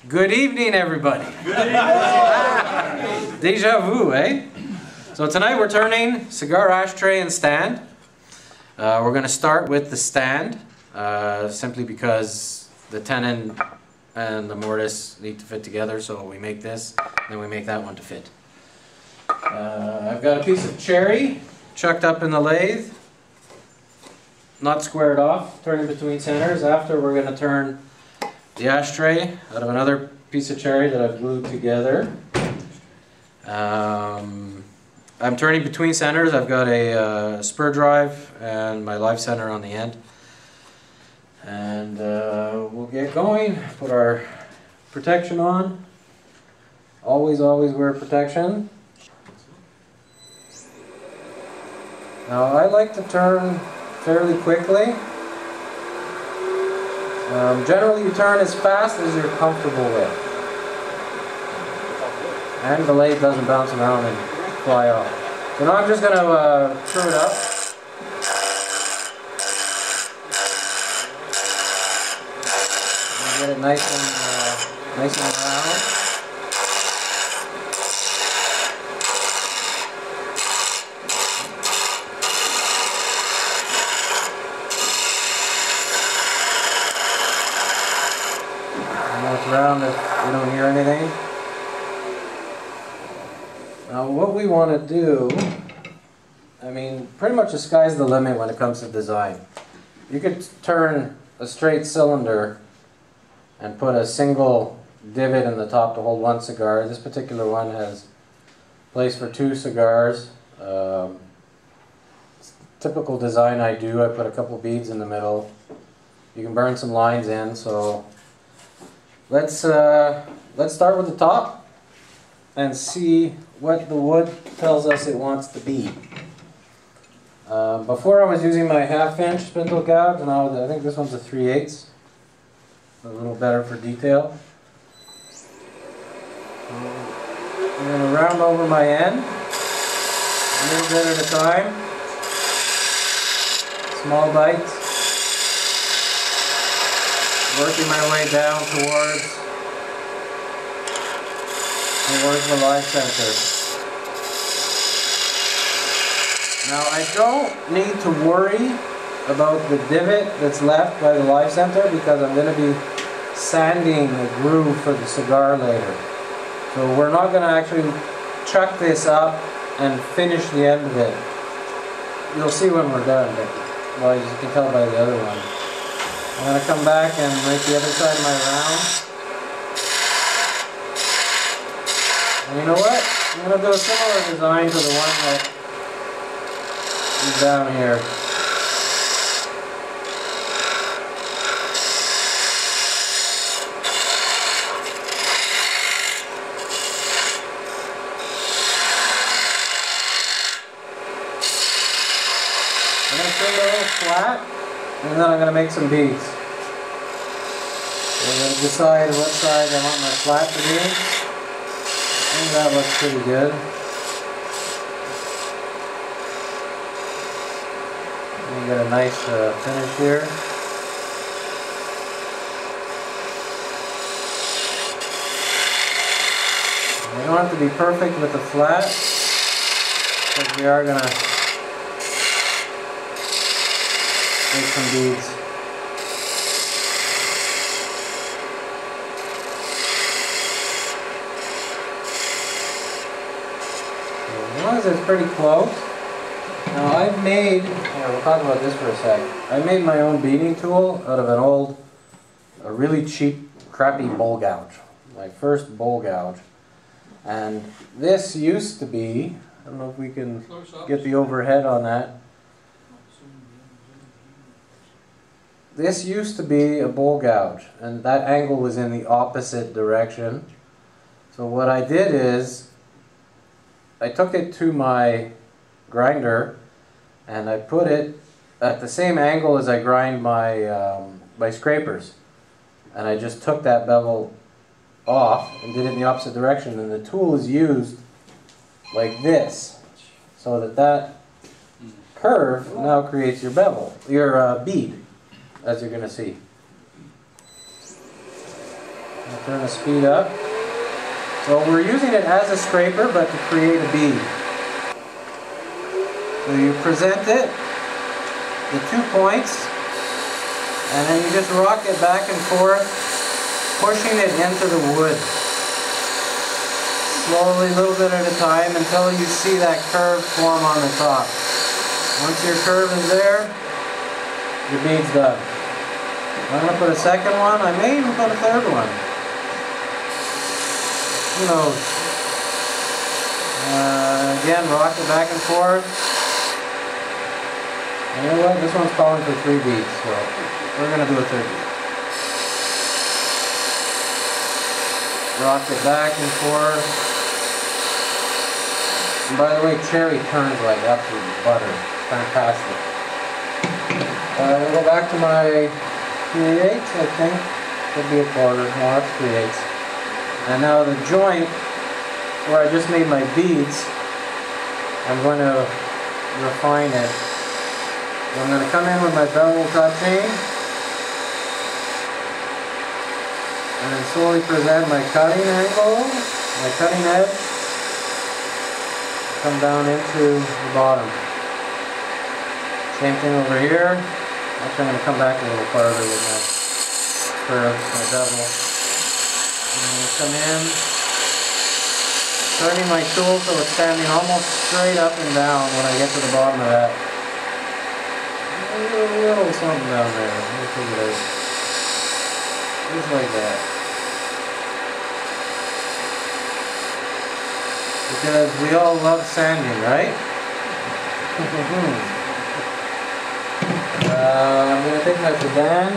Good evening, everybody. Good evening. Deja vu, eh? So tonight we're turning cigar ashtray and stand. We're going to start with the stand, simply because the tenon and the mortise need to fit together, so we make this, then we make that one to fit. I've got a piece of cherry chucked up in the lathe, not squared off, turning between centers. After, we're going to turn the ashtray out of another piece of cherry that I've glued together. I'm turning between centers. I've got a spur drive and my live center on the end. And we'll get going. Put our protection on. Always wear protection. Now I like to turn fairly quickly. Generally you turn as fast as you're comfortable with. And the lathe doesn't bounce around and fly off. So now I'm just going to screw it up. And get it nice and round. Around if you don't hear anything. Now what we want to do, I mean, pretty much the sky's the limit when it comes to design. You could turn a straight cylinder and put a single divot in the top to hold one cigar. This particular one has place for 2 cigars. Typical design I do, I put a couple beads in the middle. You can burn some lines in, so let's start with the top and see what the wood tells us it wants to be. Before I was using my 1/2" spindle gouge, now I think this one's a 3/8. A little better for detail. I'm going to round over my end, a little bit at a time, small bites. Working my way down towards the live center. Now I don't need to worry about the divot that's left by the live center because I'm going to be sanding the groove for the cigar later. So we're not going to actually chuck this up and finish the end of it. You'll see when we're done, but well, as you can tell by the other one. I'm going to come back and make the other side of my round. And you know what? I'm going to do a similar design to the one that is down here. I'm going to trim it a little flat. And then I'm going to make some beads. So I'm going to decide what side I want my flat to be. I think that looks pretty good. And get a nice finish here. And you don't have to be perfect with the flat, because we are going to make some beads. As long as it's pretty close. Now I've made, here we'll talk about this for a sec. I made my own beading tool out of a really cheap, crappy bowl gouge. My first bowl gouge. And this used to be, I don't know if we can get the overhead on that. This used to be a bowl gouge, and that angle was in the opposite direction. So what I did is, I took it to my grinder, and I put it at the same angle as I grind my scrapers. And I just took that bevel off and did it in the opposite direction, and the tool is used like this, so that curve now creates your bevel, your bead, as you're going to see. Turn the speed up. So we're using it as a scraper, but to create a bead. So you present it, the 2 points, and then you just rock it back and forth, pushing it into the wood. Slowly, a little bit at a time, until you see that curve form on the top. Once your curve is there, your bead's done. I'm going to put a second one. I may even put a third one. Who knows? Again, rock it back and forth. And you know what? This one's calling for 3 beads, so we're going to do a third bead. Rock it back and forth. And by the way, cherry turns like absolute butter. Fantastic. I'll go back to my 3/8, I think. Could be a quarter. No, that's 3/8. And now the joint where I just made my beads, I'm going to refine it. So I'm going to come in with my bevel top chain and then slowly present my cutting angle, my cutting edge, come down into the bottom. Same thing over here. Actually, I'm going to come back a little farther with my curve, my bevel. And I'm going to come in, turning my tool so it's standing almost straight up and down when I get to the bottom of that. A little something down there. Let me figure it out. Just like that. Because we all love sanding, right? I'm going to take my Cigar,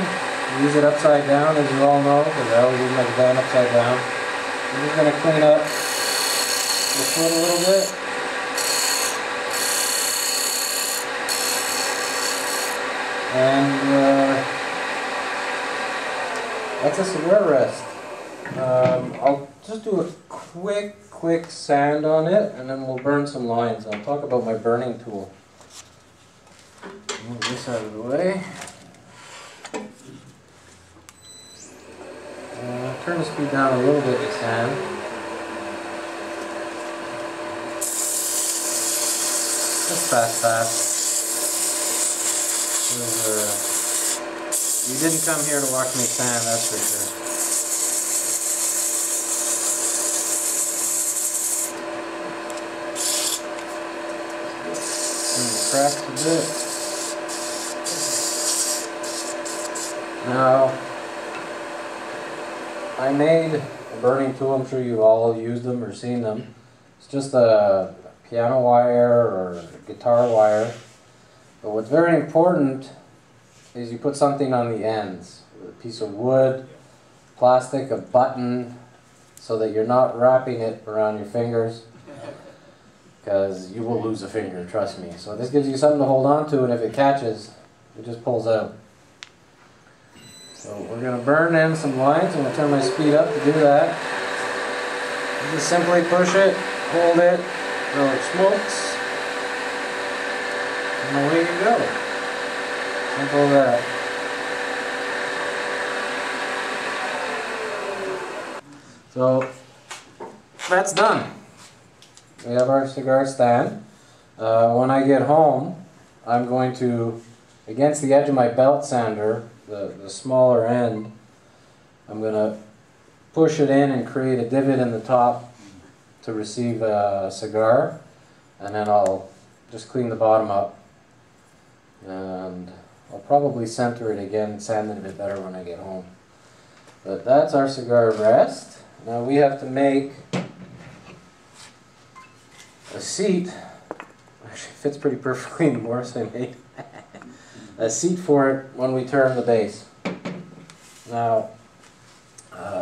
use it upside down, as you all know, because I always use my Cigar upside down. I'm just going to clean up the foot a little bit. And that's a cigar rest. I'll just do a quick sand on it, and then we'll burn some lines. I'll talk about my burning tool. Move this out of the way. Turn the speed down a little bit to sand. Just fast. You didn't come here to watch me sand, that's for sure. Cracks a bit. Now, I made a burning tool. I'm sure you all used them or seen them. It's just a piano wire or guitar wire. But what's very important is you put something on the ends. A piece of wood, plastic, a button, so that you're not wrapping it around your fingers, because you will lose a finger, trust me. So this gives you something to hold on to, and if it catches, it just pulls out. So we're going to burn in some lines. I'm going to turn my speed up to do that. You just simply push it, hold it, till it smokes, and away you go. Simple as that. So that's done. We have our cigar stand. When I get home, I'm going to, against the edge of my belt sander, the smaller end, I'm going to push it in and create a divot in the top to receive a cigar, and then I'll just clean the bottom up, and I'll probably center it again, sand it a bit better when I get home. But that's our cigar rest. Now we have to make a seat. Actually fits pretty perfectly in the Morris I made. A seat for it when we turn the base. Now,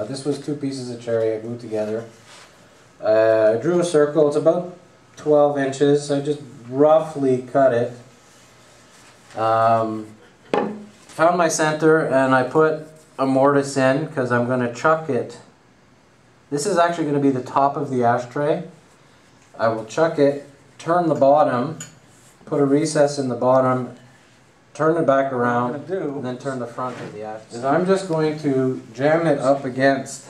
this was 2 pieces of cherry I glued together. I drew a circle. It's about 12 inches. I just roughly cut it. Found my center, and I put a mortise in because I'm going to chuck it. This is actually going to be the top of the ashtray. I will chuck it, turn the bottom, put a recess in the bottom, turn it back around, and then turn the front of the ashtray. I'm just going to jam it up against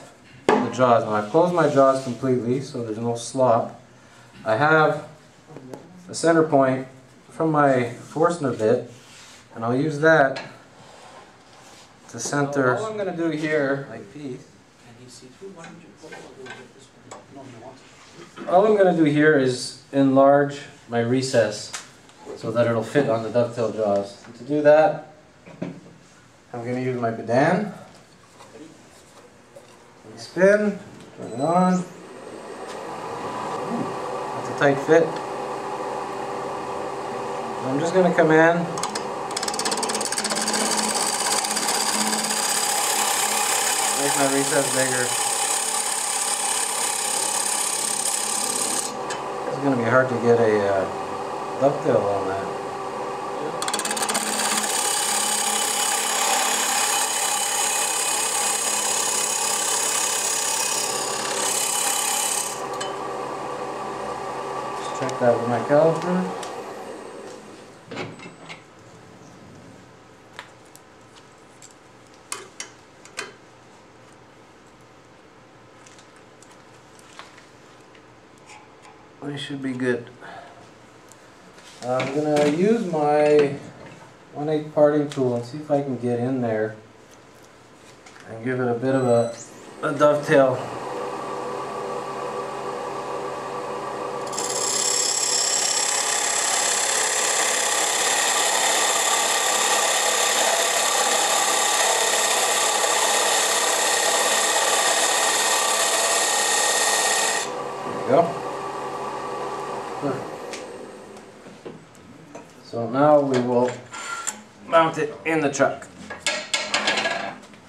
the jaws. Now I've closed my jaws completely so there's no slop. I have a center point from my Forstner bit, and I'll use that to center. All I'm going to do here, like these, all I'm going to do here is enlarge my recess so that it'll fit on the dovetail jaws. And to do that, I'm going to use my Badan. Spin, turn it on. That's a tight fit. I'm just going to come in. Make my recess bigger. It's going to be hard to get a dovetail on that. Just check that with my caliper. We should be good. I'm going to use my 1/8 parting tool and see if I can get in there and give it a bit of a dovetail. There we go. So now we will mount it in the truck.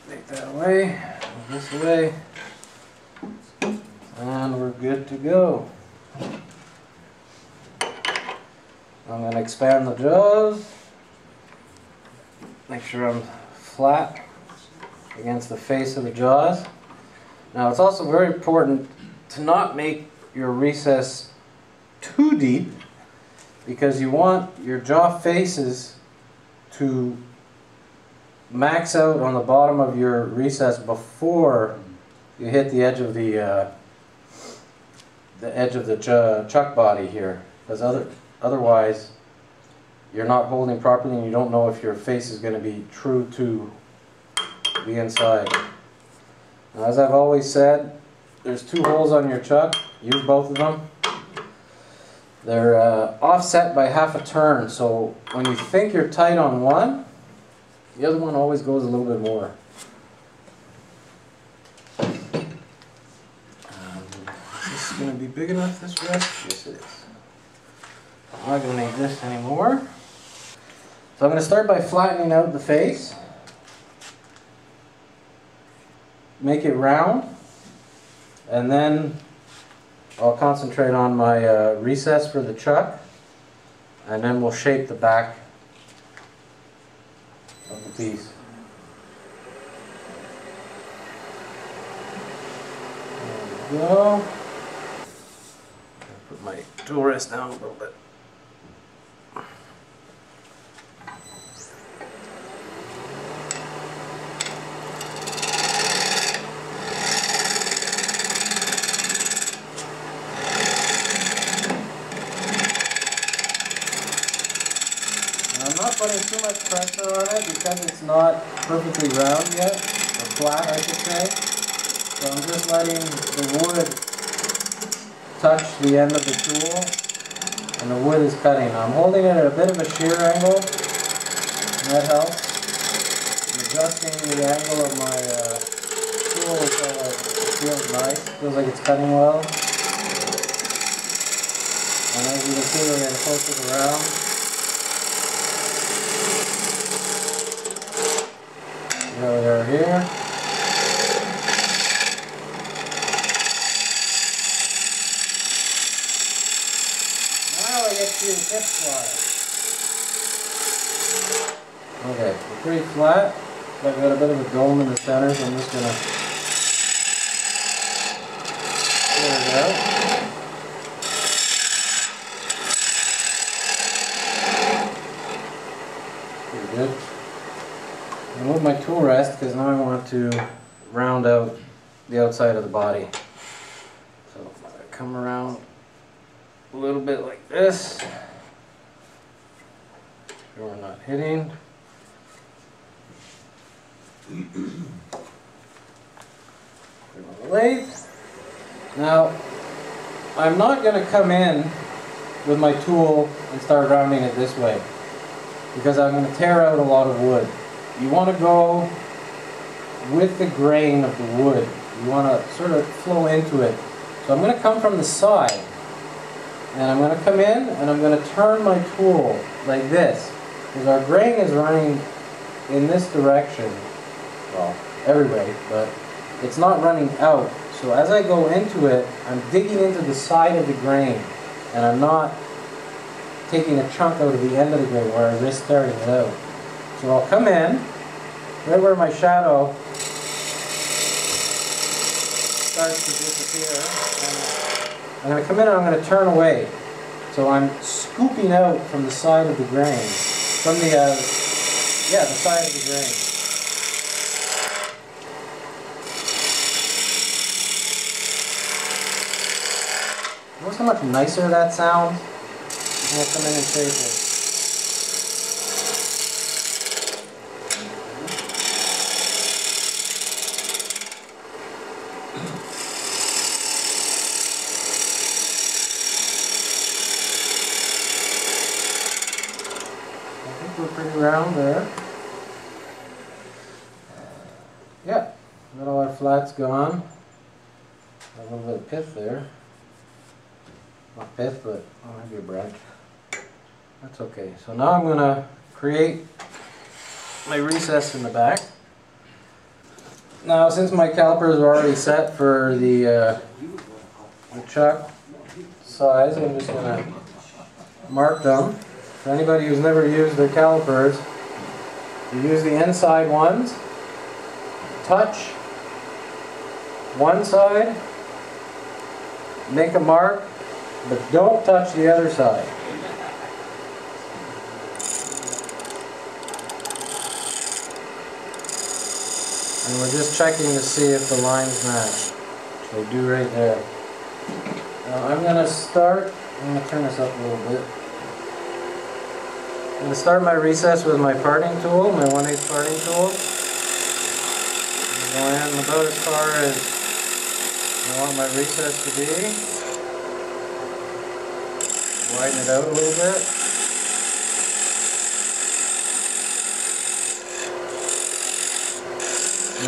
Take that away, this away, and we're good to go. I'm going to expand the jaws, make sure I'm flat against the face of the jaws. Now it's also very important to not make your recess too deep, because you want your jaw faces to max out on the bottom of your recess before you hit the edge of the chuck body here, because otherwise you're not holding properly and you don't know if your face is going to be true to the inside. Now, as I've always said, there's 2 holes on your chuck. Use both of them. They're offset by half a turn, so when you think you're tight on one, the other one always goes a little bit more. Is this going to be big enough, this rest? Yes, it is. I'm not going to need this anymore. So I'm going to start by flattening out the face. Make it round, and then I'll concentrate on my recess for the chuck, and then we'll shape the back of the piece. There we go. Put my tool rest down a little bit. I'm not putting too much pressure on it because it's not perfectly round yet, or flat I should say. So I'm just letting the wood touch the end of the tool, and the wood is cutting. I'm holding it at a bit of a shear angle, and that helps. I'm adjusting the angle of my tool so that it feels nice, feels like it's cutting well. And as you can see, we're getting close to the round. There we are here. Now I get to the tip slide. Okay, we're pretty flat. I've got a bit of a dome in the center, so I'm just going to clear it out. Pretty good. I'll move my tool rest because now I want to round out the outside of the body. So I come around a little bit like this. Sure we're not hitting. Put it on the lathe. Now, I'm not going to come in with my tool and start rounding it this way, because I'm going to tear out a lot of wood. You want to go with the grain of the wood. You want to sort of flow into it. So I'm going to come from the side, and I'm going to come in and I'm going to turn my tool like this, because our grain is running in this direction, well, every way, but it's not running out. So as I go into it, I'm digging into the side of the grain, and I'm not taking a chunk out of the end of the grain where I risk tearing it out. So I'll come in, right where my shadow starts to disappear, and I'm going to come in and I'm going to turn away. So I'm scooping out from the side of the grain, from the, the side of the grain. Notice how much nicer that sounds? I'm going to come in and shape it. I think we're pretty round there. Yeah, got all our flats gone. A little bit of pith there. Not pith, but maybe a branch. That's okay. So now I'm going to create my recess in the back. Now, since my calipers are already set for the chuck size, I'm just going to mark them. For anybody who's never used their calipers, you use the inside ones, touch one side, make a mark, but don't touch the other side. And we're just checking to see if the lines match. They do right there. Now I'm going to turn this up a little bit. I'm going to start my recess with my parting tool, my 1/8 parting tool. I'm going to go in about as far as I want my recess to be. Widen it out a little bit.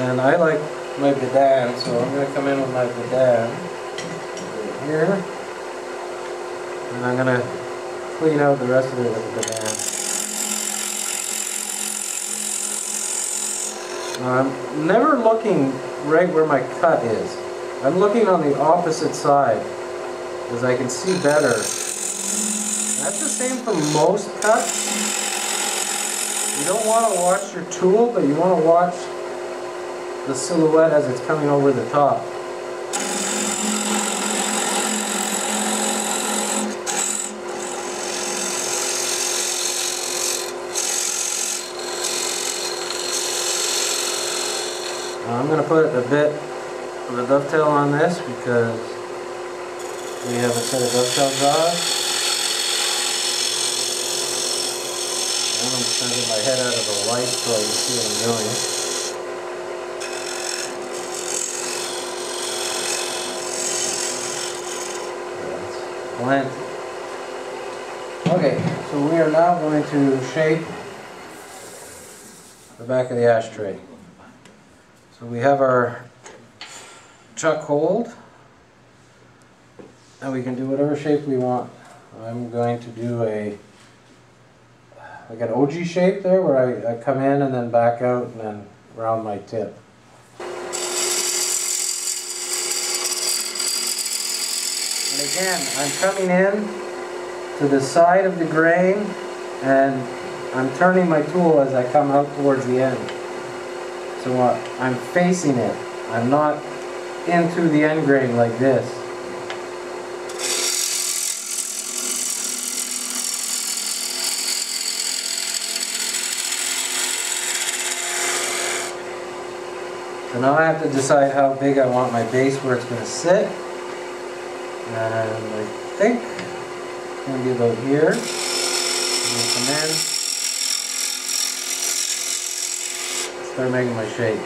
And I like my bidan, so I'm going to come in with my bidan right here. And I'm going to clean out the rest of it with the bidan. Now I'm never looking right where my cut is. I'm looking on the opposite side, because I can see better. That's the same for most cuts. You don't want to watch your tool, but you want to watch the silhouette as it's coming over the top. Now I'm going to put a bit of a dovetail on this because we have a set of dovetail jaws. And I'm sending my head out of the light so you can see what I'm doing. Plenty. Okay, so we are now going to shape the back of the ashtray. So we have our chuck hold, and we can do whatever shape we want. I'm going to do like an OG shape there, where I come in and then back out and then round my tip. And again, I'm coming in to the side of the grain, and I'm turning my tool as I come out towards the end. So I'm facing it. I'm not into the end grain like this. The now I have to decide how big I want my base where it's going to sit. And I think it's going to be about here. I'm going to come in, start making my shape.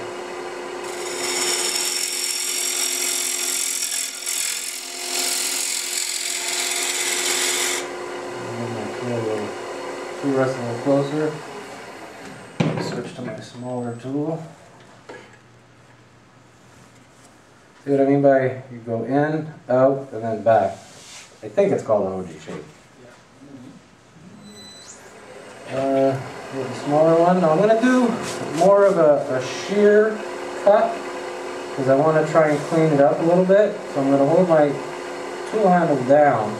Rest a little closer. Switch to my smaller tool. See what I mean by you go in, out, and then back. I think it's called an OG shape. With a smaller one. Now I'm going to do more of a shear cut because I want to try and clean it up a little bit. So I'm going to hold my tool handle down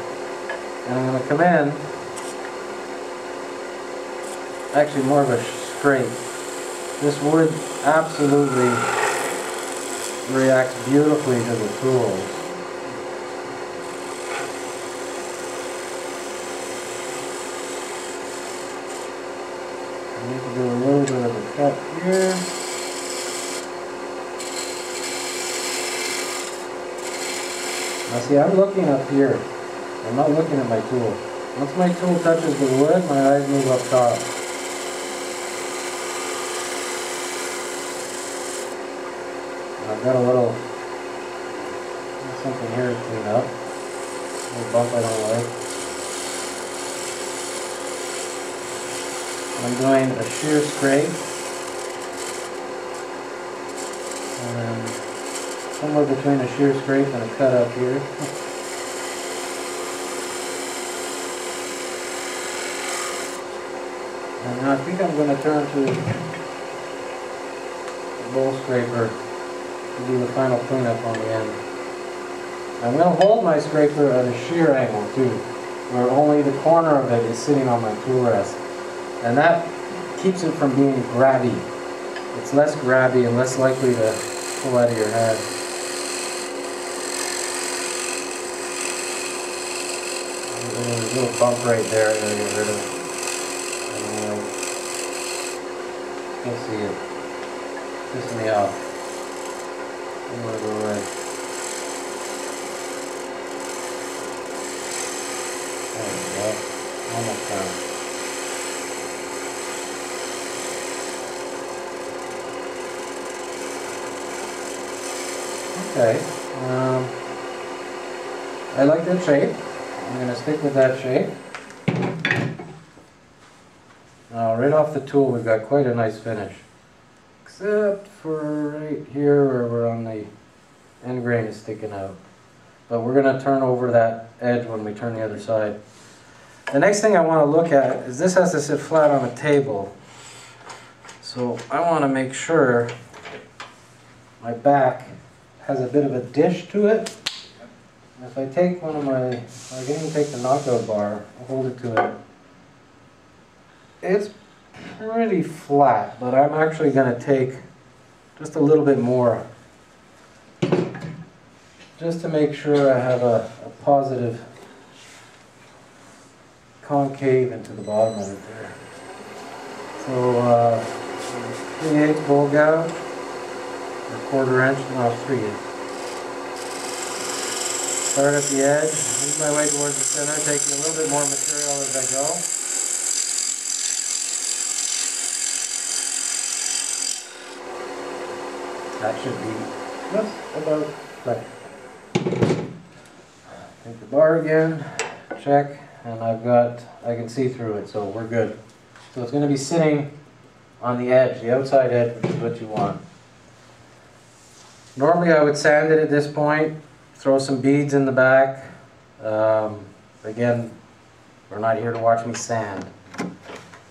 and I'm going to come in. Actually more of a scrape. This wood absolutely reacts beautifully to the tools. I need to do a little bit of a cut here. Now see, I'm looking up here. I'm not looking at my tool. Once my tool touches the wood, my eyes move up top. I've got a little something here to clean up. A little bump I don't like. I'm doing a shear scrape. And then somewhere between a shear scrape and a cut up here. And now I think I'm going to turn to the bowl scraper to do the final cleanup on the end. I'm going to hold my scraper at a shear angle too, where only the corner of it is sitting on my tool rest. And that keeps it from being grabby. It's less grabby and less likely to pull out of your head. There's a little bump right there I'm going to get rid of. Can't see it. Pissing me off. I'm going to go away. There we go. Almost done. Okay. I like that shape. I'm going to stick with that shape. Now, right off the tool, we've got quite a nice finish. Except for right here where we're on the end grain is sticking out. But we're going to turn over that edge when we turn the other side. The next thing I want to look at is this has to sit flat on a table. So I want to make sure my back has a bit of a dish to it. If I take one of my, I can even take the knockout bar, I'll hold it to it. It's pretty flat, but I'm actually going to take just a little bit more just to make sure I have a positive concave into the bottom of it there. So 3/8 bowl gouge, or 1/4 inch, no, 3/8. Start at the edge, move my way towards the center, taking a little bit more material as I go. That should be just about right. Take the bar again, check, and I can see through it, so we're good. So it's going to be sitting on the edge, the outside edge, which is what you want. Normally I would sand it at this point, throw some beads in the back. Again, we're not here to watch me sand.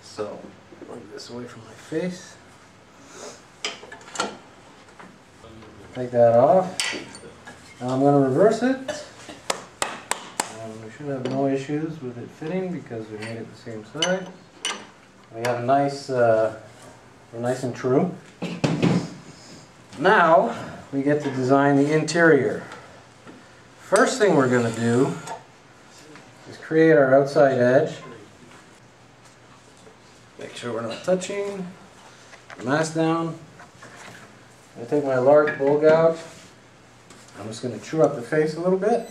So, move this away from my face. Take that off. Now I'm going to reverse it. We should have no issues with it fitting because we made it the same size. We have nice, we're nice and true. Now we get to design the interior. First thing we're going to do is create our outside edge. Make sure we're not touching. Mask down. I take my large bowl gouge. I'm just going to chew up the face a little bit.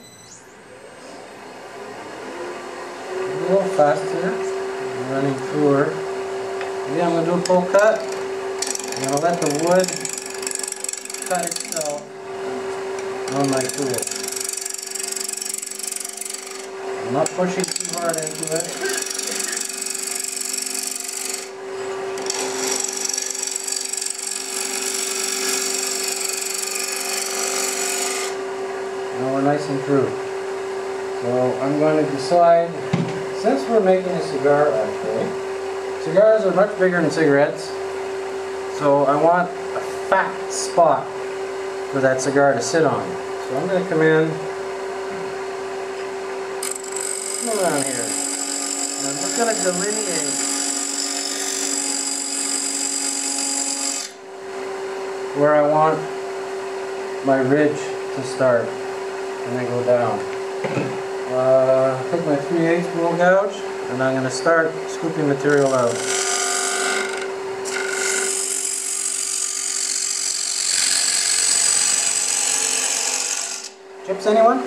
A little faster. I'm running through her. Again, I'm going to do a full cut. I'm going to let the wood cut itself on my tool. I'm not pushing too hard into it. Now we're nice and through. So I'm going to decide, since we're making a cigar ashtray, cigars are much bigger than cigarettes, so I want a fat spot for that cigar to sit on. So I'm going to come in around here, and I'm just going to delineate where I want my ridge to start and then go down. Take my 3/8 bowl gouge and I'm going to start scooping material out. Chips, anyone?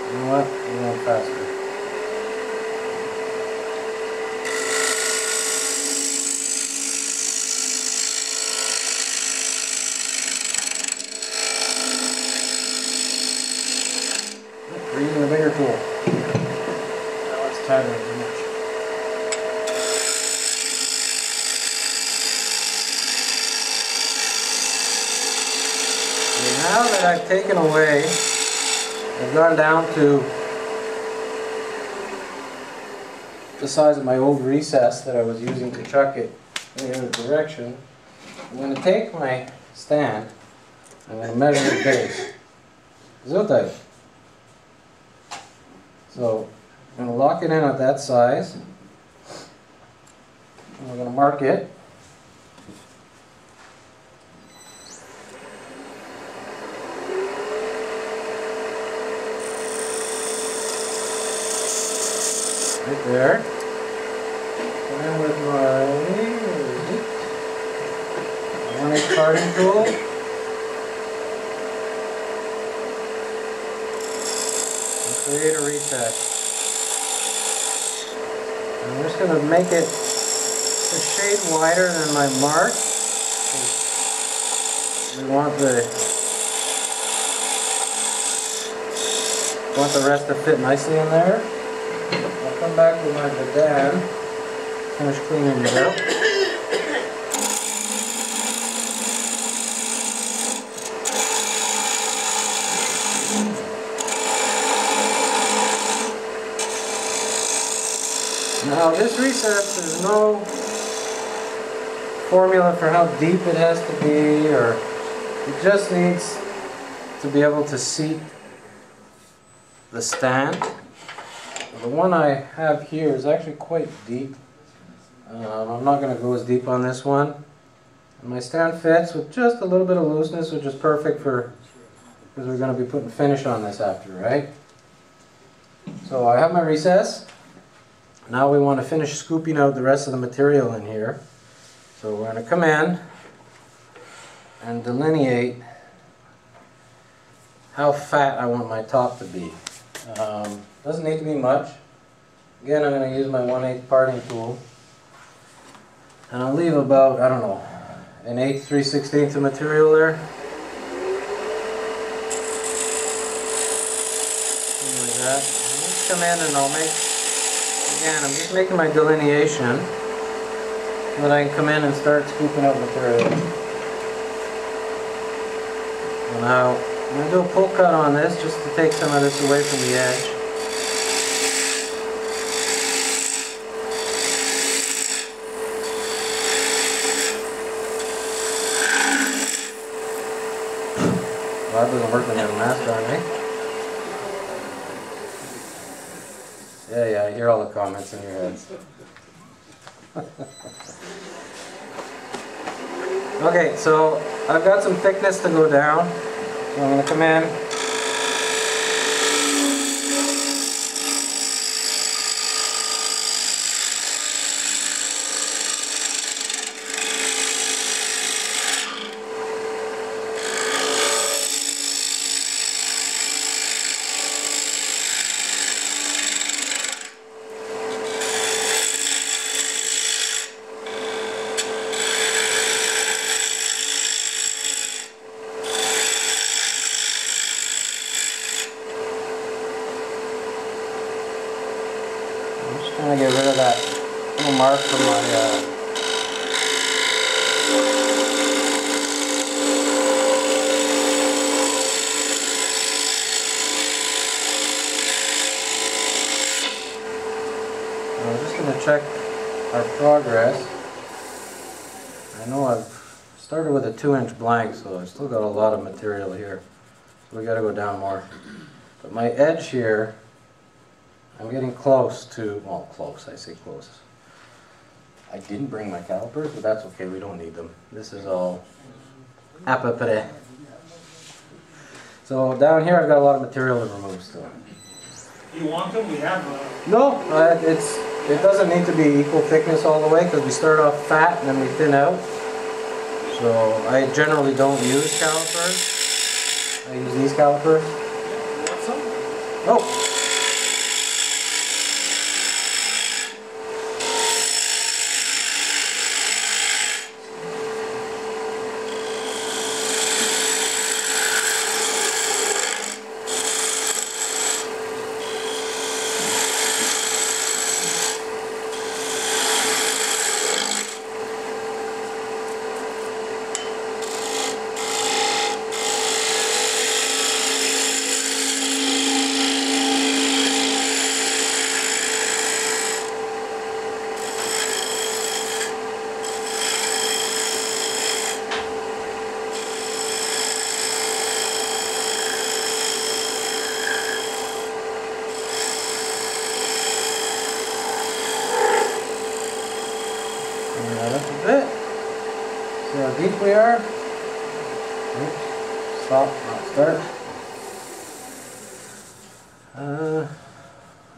You know what? You're going faster. We're using a bigger tool. Now it's tighter too much. And now that I've taken away, I've gone down to the size of my old recess that I was using to chuck it in the other direction. I'm going to take my stand, I'm going to measure the base. Ziltai. So I'm going to lock it in at that size. And we're going to mark it. Right there. And then with my 1/8 parting tool, and create a recess. And I'm just going to make it a shade wider than my mark. We want the rest to fit nicely in there. I'll come back with my badan, finish cleaning it up. Now this recess, there's no formula for how deep it has to be, or it just needs to be able to seat the stand. The one I have here is actually quite deep. I'm not going to go as deep on this one. And my stand fits with just a little bit of looseness, which is perfect for, because we're going to be putting finish on this after, right? So I have my recess. Now we want to finish scooping out the rest of the material in here. So we're going to come in and delineate how fat I want my top to be. Doesn't need to be much. Again, I'm going to use my 1/8 parting tool. And I'll leave about, I don't know, 1/8, 3/16 of material there. Something like that. I'll just come in and I'll make, again, I'm just making my delineation so that I can come in and start scooping out material. Now, I'm going to do a pull cut on this just to take some of this away from the edge. Well, that doesn't work when you have a mask on, eh? Yeah, I hear all the comments in your heads. Okay, so I've got some thickness to go down. So I'm going to come in. I'm just trying to get rid of that little mark from my I'm just going to check our progress. I know I've started with a 2-inch blank, so I've still got a lot of material here. So we got to go down more. But my edge here, I'm getting close to, well, close, I say close. I didn't bring my calipers, but that's okay, we don't need them. This is all à peu près. So down here I've got a lot of material to remove still. You want them? We have No, it doesn't need to be equal thickness all the way because we start off fat and then we thin out. So I generally don't use calipers. I use these calipers. want some? Oh. See how deep we are? Oops. Stop, not start.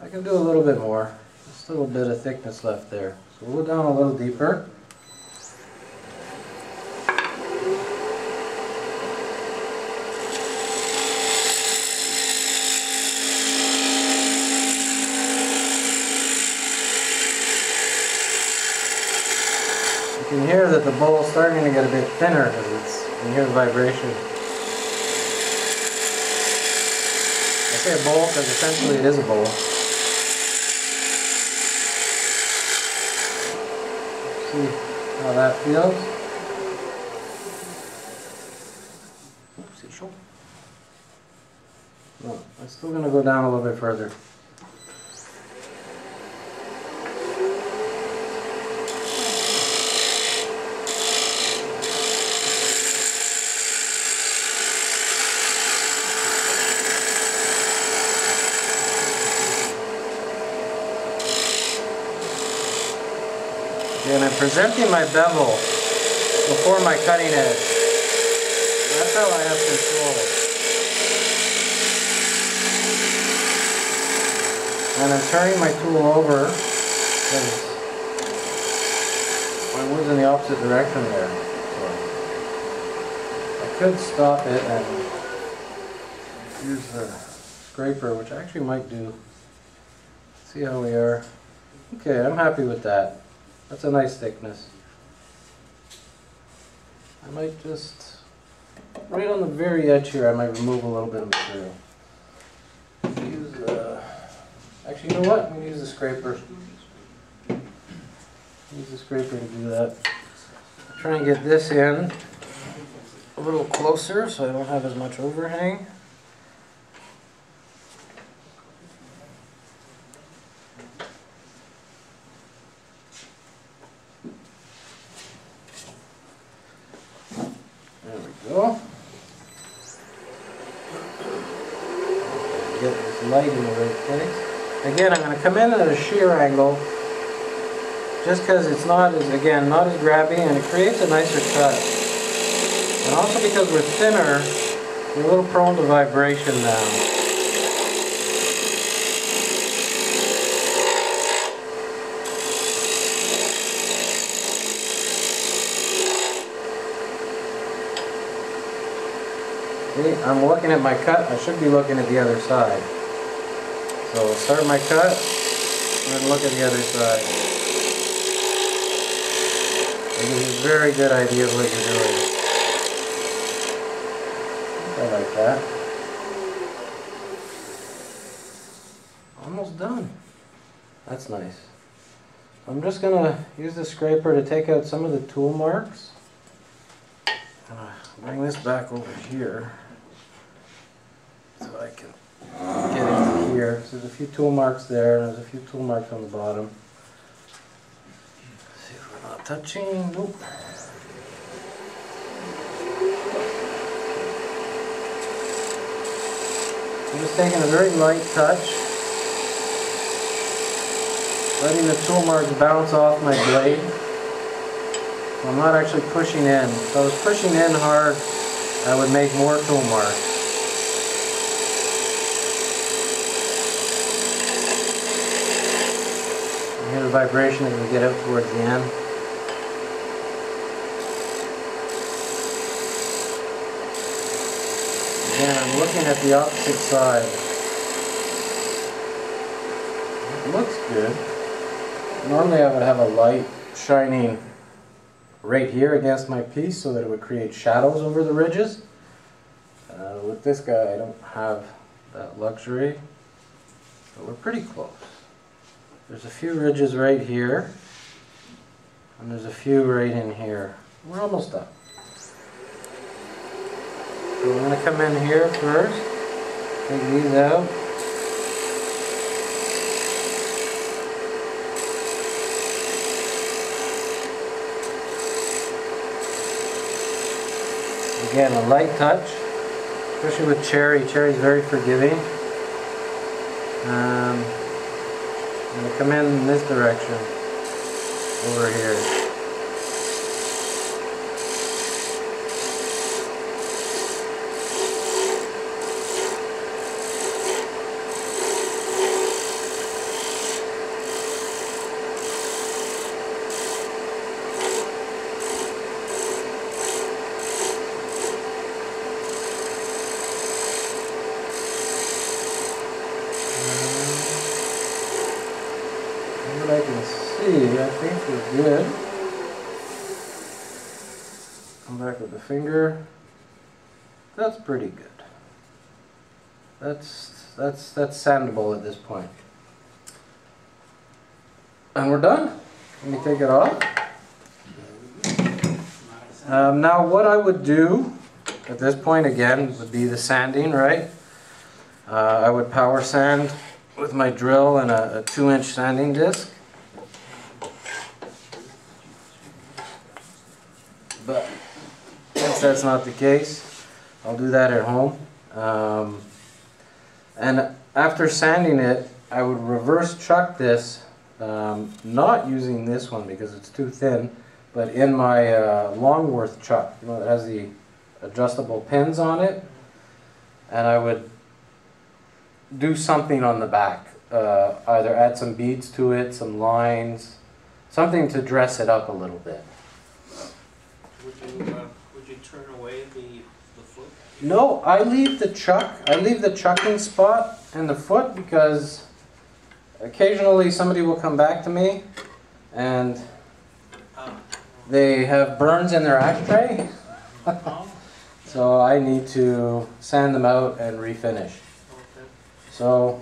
I can do a little bit more. Just a little bit of thickness left there. So we'll go down a little deeper. You can hear that the bowl is starting to get a bit thinner because you can hear the vibration. I say a bowl because essentially it is a bowl. See how that feels. Oopsie, no, I'm still going to go down a little bit further. And I'm presenting my bevel before my cutting edge. That's how I have control. And I'm turning my tool over because my wood's in the opposite direction there. So I could stop it and use the scraper, which I actually might do. See how we are. Okay, I'm happy with that. That's a nice thickness. I might just, right on the very edge here, I might remove a little bit of material. Actually, you know what? I'm going to use the scraper. Use the scraper to do that. Try and get this in a little closer so I don't have as much overhang. Go. Get this light in the right place. Again, I'm going to come in at a shear angle just because it's not as, again, not as grabby and it creates a nicer cut. And also because we're thinner, we're a little prone to vibration now. See, I'm looking at my cut. I should be looking at the other side. So I'll start my cut and then look at the other side. It gives you a very good idea of what you're doing. I like that. Almost done. That's nice. I'm just going to use the scraper to take out some of the tool marks. Bring this back over here so I can get into here. So there's a few tool marks there, and there's a few tool marks on the bottom. Let's see if we're not touching. Nope. I'm just taking a very light touch, letting the tool marks bounce off my blade. I'm not actually pushing in. If I was pushing in hard, I would make more tool marks. You hear the vibration as we get out towards the end. Again, I'm looking at the opposite side. It looks good. Normally I would have a light shining right here against my piece so that it would create shadows over the ridges. With this guy I don't have that luxury, but we're pretty close. There's a few ridges right here and there's a few right in here. We're almost done. So we're going to come in here first, take these out. Again, a light touch, especially with cherry. Cherry's very forgiving. I'm going to come in this direction, over here. What I can see, I think we're good. Come back with the finger. That's pretty good. That's sandable at this point. And we're done. Let me take it off. Now what I would do at this point again would be the sanding, right? I would power sand with my drill and a 2-inch sanding disc. But since that's not the case, I'll do that at home. And after sanding it, I would reverse chuck this, not using this one because it's too thin, but in my Longworth chuck, you know, it has the adjustable pins on it, and I would do something on the back, either add some beads to it, some lines, something to dress it up a little bit. Would you turn away the foot? No, I leave the chucking spot and the foot because occasionally somebody will come back to me and they have burns in their ashtray. So I need to sand them out and refinish. So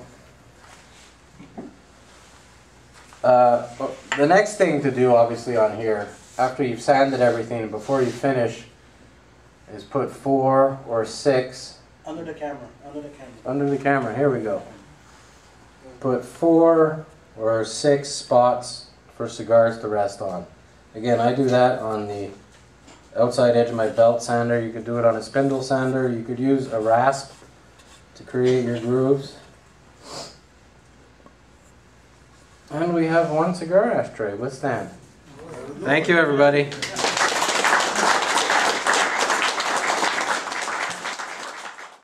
the next thing to do obviously on here, after you've sanded everything, before you finish, is put 4 or 6 under the camera. Under the camera, here we go. Put 4 or 6 spots for cigars to rest on. Again, I do that on the outside edge of my belt sander. You could do it on a spindle sander. You could use a rasp to create your grooves. And we have one cigar ashtray with stand. Thank you, everybody.